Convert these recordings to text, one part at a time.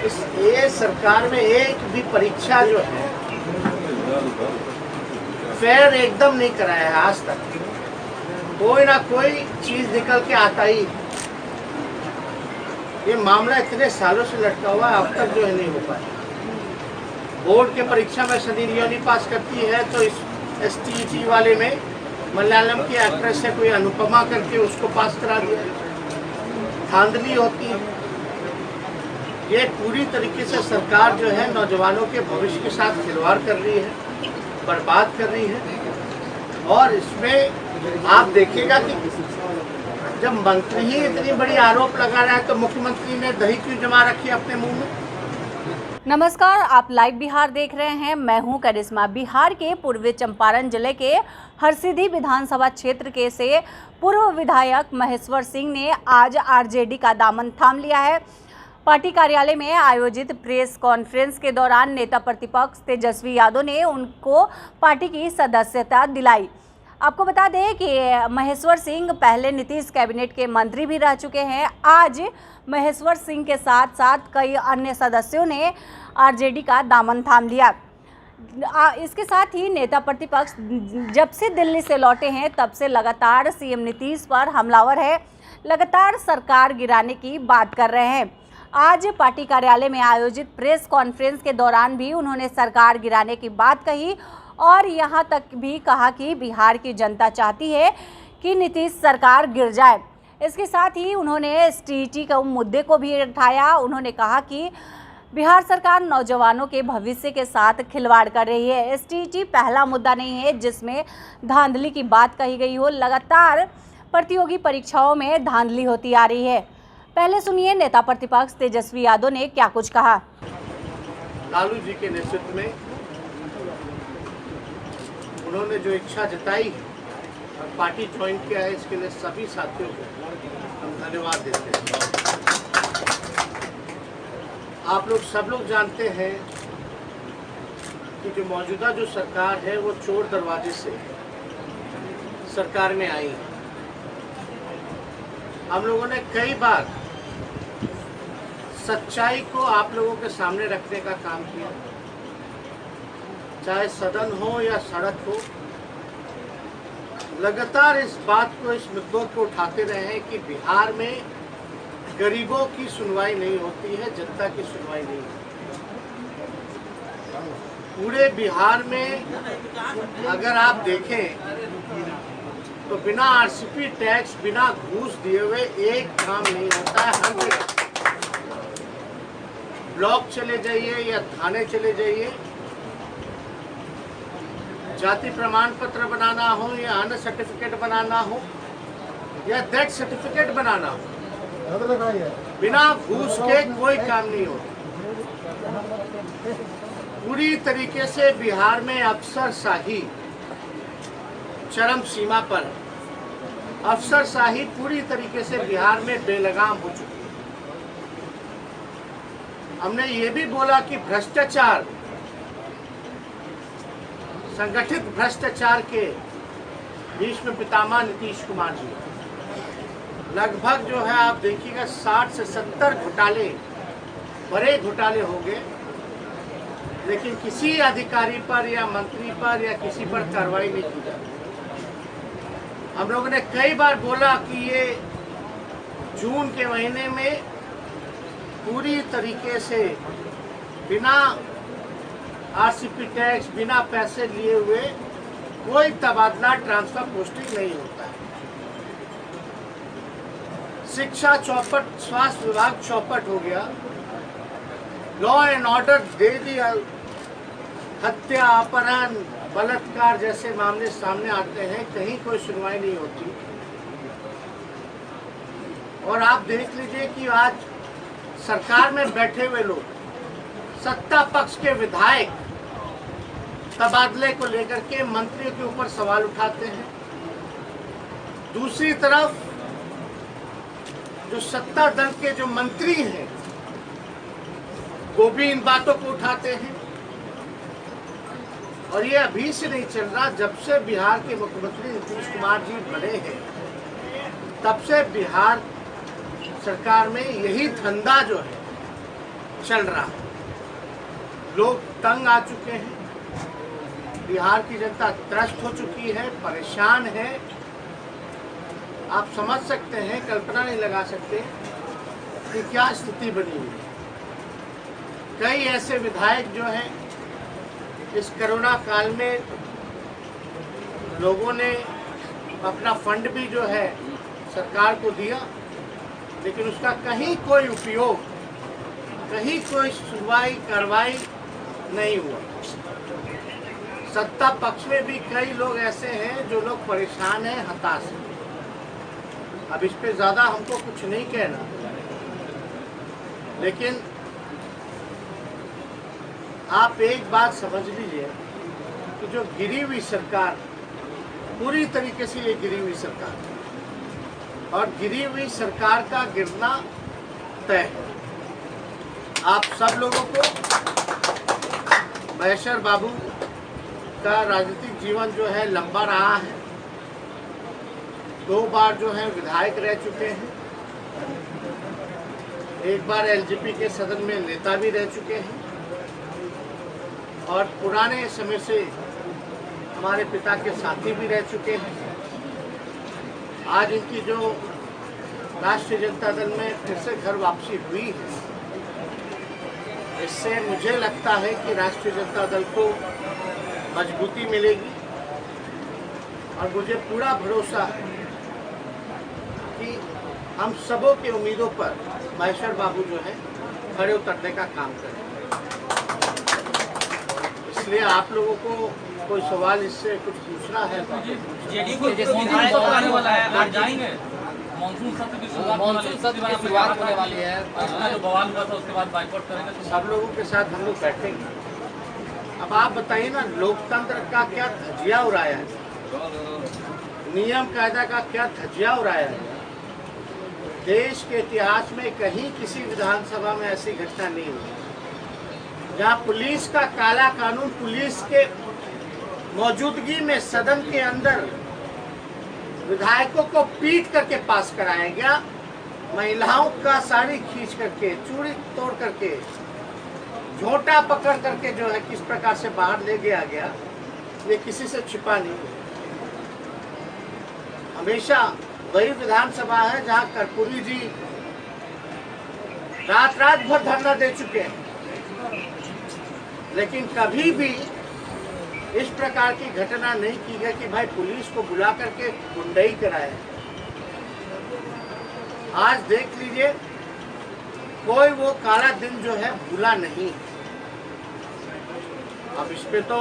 ये सरकार में एक भी परीक्षा जो है फेयर एकदम नहीं कराया है आज तक। कोई ना कोई चीज निकल के आता ही है। ये मामला इतने सालों से लटका हुआ है, अब तक जो है नहीं हो पाया। बोर्ड के परीक्षा में सनी लियोनी पास करती है तो इस STET वाले में मलयालम की एक्ट्रेस है कोई अनुपमा करके उसको पास करा दिया। धांधली होती है। ये पूरी तरीके से सरकार जो है नौजवानों के भविष्य के साथ खिलवाड़ कर रही है, बर्बाद कर रही है। और इसमें आप देखिएगा कि जब मंत्री ही इतनी बड़ी आरोप लगा रहा है तो मुख्यमंत्री ने दही क्यों जमा रखी है अपने मुंह में। नमस्कार, आप लाइव बिहार देख रहे हैं। मैं हूं करिश्मा। बिहार के पूर्वी चंपारण जिले के हरसिद्धि विधानसभा क्षेत्र के से पूर्व विधायक महेश्वर सिंह ने आज आरजेडी का दामन थाम लिया है। पार्टी कार्यालय में आयोजित प्रेस कॉन्फ्रेंस के दौरान नेता प्रतिपक्ष तेजस्वी यादव ने उनको पार्टी की सदस्यता दिलाई। आपको बता दें कि महेश्वर सिंह पहले नीतीश कैबिनेट के मंत्री भी रह चुके हैं। आज महेश्वर सिंह के साथ साथ कई अन्य सदस्यों ने आरजेडी का दामन थाम लिया। इसके साथ ही नेता प्रतिपक्ष जब से दिल्ली से लौटे हैं तब से लगातार सीएम नीतीश पर हमलावर है, लगातार सरकार गिराने की बात कर रहे हैं। आज पार्टी कार्यालय में आयोजित प्रेस कॉन्फ्रेंस के दौरान भी उन्होंने सरकार गिराने की बात कही और यहां तक भी कहा कि बिहार की जनता चाहती है कि नीतीश सरकार गिर जाए। इसके साथ ही उन्होंने STET के मुद्दे को भी उठाया। उन्होंने कहा कि बिहार सरकार नौजवानों के भविष्य के साथ खिलवाड़ कर रही है। STET पहला मुद्दा नहीं है जिसमें धांधली की बात कही गई हो। लगातार प्रतियोगी परीक्षाओं में धांधली होती आ रही है। पहले सुनिए नेता प्रतिपक्ष तेजस्वी यादव ने क्या कुछ कहा। लालू जी के नेतृत्व में उन्होंने जो इच्छा जताई और पार्टी ज्वाइन किया है, इसके लिए सभी साथियों को हम धन्यवाद देते हैं। आप लोग सब लोग जानते हैं कि जो मौजूदा जो सरकार है वो चोर दरवाजे से सरकार में आई। हम लोगों ने कई बार सच्चाई को आप लोगों के सामने रखने का काम किया, चाहे सदन हो या सड़क हो। लगातार इस बात को, इस मुद्दों को उठाते रहे हैं कि बिहार में गरीबों की सुनवाई नहीं होती है, जनता की सुनवाई नहीं होती। पूरे बिहार में अगर आप देखें तो बिना RCP टैक्स, बिना घूस दिए हुए एक काम नहीं होता है। हर जगह ब्लॉक चले जाइए या थाने चले जाइए, जाति प्रमाण पत्र बनाना हो या अन्य सर्टिफिकेट बनाना हो या डेथ सर्टिफिकेट बनाना हो, बिना घूस के कोई काम नहीं होता। पूरी तरीके से बिहार में अफसरशाही चरम सीमा पर, अफसरशाही पूरी तरीके से बिहार में बेलगाम हो चुकी है। हमने ये भी बोला कि भ्रष्टाचार, संगठित भ्रष्टाचार के भीष्म पितामह नीतीश कुमार जी, लगभग जो है आप देखिएगा 60 से 70 घोटाले, बड़े घोटाले हो गए, लेकिन किसी अधिकारी पर या मंत्री पर या किसी पर कार्रवाई नहीं की जाती। हम लोगों ने कई बार बोला कि ये जून के महीने में पूरी तरीके से बिना RCP टैक्स, बिना पैसे लिए हुए कोई तबादला, ट्रांसफर, पोस्टिंग नहीं होता है। शिक्षा चौपट, स्वास्थ्य विभाग चौपट हो गया, लॉ एंड ऑर्डर दे दिया, हत्या, अपहरण, बलात्कार जैसे मामले सामने आते हैं, कहीं कोई सुनवाई नहीं होती। और आप देख लीजिए कि आज सरकार में बैठे हुए लोग, सत्ता पक्ष के विधायक तबादले को लेकर के मंत्रियों के ऊपर सवाल उठाते हैं। दूसरी तरफ जो सत्ता दल के जो मंत्री हैं वो भी इन बातों को उठाते हैं। और ये अभी से नहीं चल रहा, जब से बिहार के मुख्यमंत्री नीतीश कुमार जी बने हैं तब से बिहार सरकार में यही धंधा जो है चल रहा है। लोग तंग आ चुके हैं, बिहार की जनता त्रस्त हो चुकी है, परेशान है। आप समझ सकते हैं, कल्पना नहीं लगा सकते कि क्या स्थिति बनी हुई है। कई ऐसे विधायक जो हैं इस कोरोना काल में लोगों ने अपना फंड भी जो है सरकार को दिया, लेकिन उसका कहीं कोई उपयोग, कहीं कोई सुनवाई कार्रवाई नहीं हुआ। सत्ता पक्ष में भी कई लोग ऐसे हैं जो लोग परेशान हैं, हताश हैं। अब इस पे ज़्यादा हमको कुछ नहीं कहना, लेकिन आप एक बात समझ लीजिए कि जो गिरी हुई सरकार, पूरी तरीके से ये गिरी हुई सरकार, और गिरी हुई सरकार का गिरना तय है। आप सब लोगों को महेश्वर बाबू का राजनीतिक जीवन जो है लंबा रहा है। 2 बार जो है विधायक रह चुके हैं, एक बार एलजेपी के सदन में नेता भी रह चुके हैं, और पुराने समय से हमारे पिता के साथी भी रह चुके हैं। आज इनकी जो राष्ट्रीय जनता दल में फिर से घर वापसी हुई है, इससे मुझे लगता है कि राष्ट्रीय जनता दल को मजबूती मिलेगी, और मुझे पूरा भरोसा है कि हम सबों की उम्मीदों पर महेश्वर बाबू जो है खड़े उतरने का काम करें। इसलिए आप लोगों को कोई सवाल इससे कुछ पूछना है तो जेडीयू को जैसे विधायक आने वाला है, आप जाएंगे? मॉनसून सत्र की शुरुआत होने वाली है। पिछला जो बवाल हुआ था उसके बाद बाइकआउट करेंगे तो सब लोगों के साथ हम लोग बैठेंगे। अब आप बताइए ना, लोकतंत्र का क्या धज्जिया उड़ाया है, नियम कायदा का क्या धज्जिया उड़ाया है। देश के इतिहास में कहीं किसी विधानसभा में ऐसी घटना नहीं हुई जहां पुलिस का काला कानून पुलिस के मौजूदगी में सदन के अंदर विधायकों को पीट करके पास कराया गया, महिलाओं का साड़ी खींच करके, चूड़ी तोड़ करके, झोंटा पकड़ करके जो है किस प्रकार से बाहर ले गया गया, ये किसी से छिपा नहीं। हमेशा वही विधानसभा है जहां कर्पूरी जी रात भर धरना दे चुके हैं, लेकिन कभी भी इस प्रकार की घटना नहीं की गई कि भाई पुलिस को बुला करके गुंडई कराए। आज देख लीजिए, कोई वो काला दिन जो है भूला नहीं। अब इस पे तो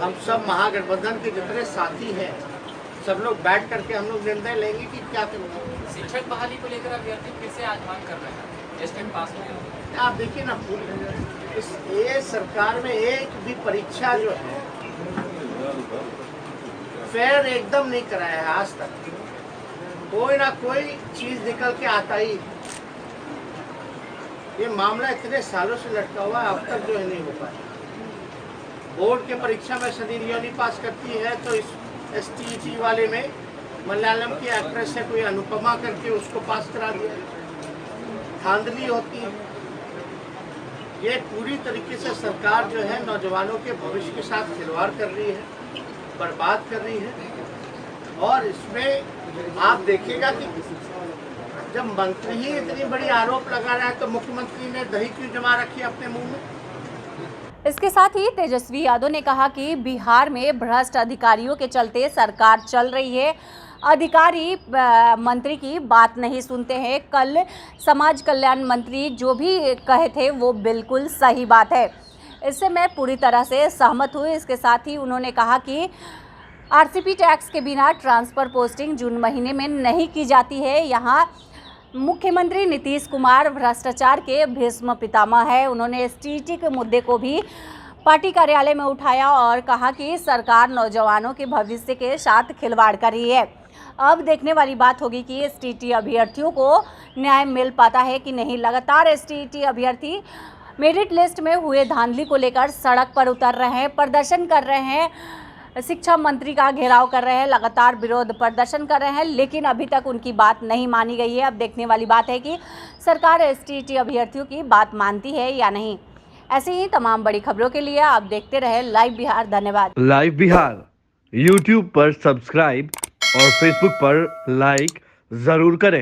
हम सब महागठबंधन के जितने साथी हैं, सब लोग बैठ करके हम लोग निर्णय लेंगे कि क्या करना। शिक्षक बहाली को लेकर अभ्यर्थी फिर से आज मांग कर रहे हैं, टेस्ट पास नहीं। आप देखिए ना, ये सरकार में एक भी परीक्षा जो है फेयर एकदम नहीं कराया है आज तक। कोई ना कोई चीज निकल के आता ही। ये मामला इतने सालों से लटका हुआ है, अब तक जो है नहीं हो पाया। बोर्ड के परीक्षा में सदी रियोनी पास करती है तो इस STET वाले में मलयालम की एक्ट्रेस है कोई अनुपमा करके, उसको पास करा दिया। धांधली होती है। ये पूरी तरीके से सरकार जो है नौजवानों के भविष्य के साथ खिलवाड़ कर रही है, बर्बाद कर रही है। और इसमें आप देखिएगा कि जब मंत्री ही इतनी बड़ी आरोप लगा रहा है तो मुख्यमंत्री ने दही क्यों जमा रखी अपने मुंह में। इसके साथ ही तेजस्वी यादव ने कहा कि बिहार में भ्रष्ट अधिकारियों के चलते सरकार चल रही है। अधिकारी मंत्री की बात नहीं सुनते हैं। कल समाज कल्याण मंत्री जो भी कहे थे वो बिल्कुल सही बात है, इससे मैं पूरी तरह से सहमत हूँ। इसके साथ ही उन्होंने कहा कि RCP टैक्स के बिना ट्रांसफ़र पोस्टिंग जून महीने में नहीं की जाती है। यहाँ मुख्यमंत्री नीतीश कुमार भ्रष्टाचार के भीष्म पितामह है। उन्होंने STET के मुद्दे को भी पार्टी कार्यालय में उठाया और कहा कि सरकार नौजवानों के भविष्य के साथ खिलवाड़ कर रही है। अब देखने वाली बात होगी कि STET अभ्यर्थियों को न्याय मिल पाता है कि नहीं। लगातार STET अभ्यर्थी मेरिट लिस्ट में हुए धांधली को लेकर सड़क पर उतर रहे हैं, प्रदर्शन कर रहे हैं। शिक्षा मंत्री का घेराव कर रहे हैं, लगातार विरोध प्रदर्शन कर रहे हैं, लेकिन अभी तक उनकी बात नहीं मानी गई है। अब देखने वाली बात है कि सरकार एसटीईटी अभ्यर्थियों की बात मानती है या नहीं। ऐसी ही तमाम बड़ी खबरों के लिए आप देखते रहे लाइव बिहार। धन्यवाद। लाइव बिहार YouTube पर सब्सक्राइब और Facebook पर लाइक जरूर करें।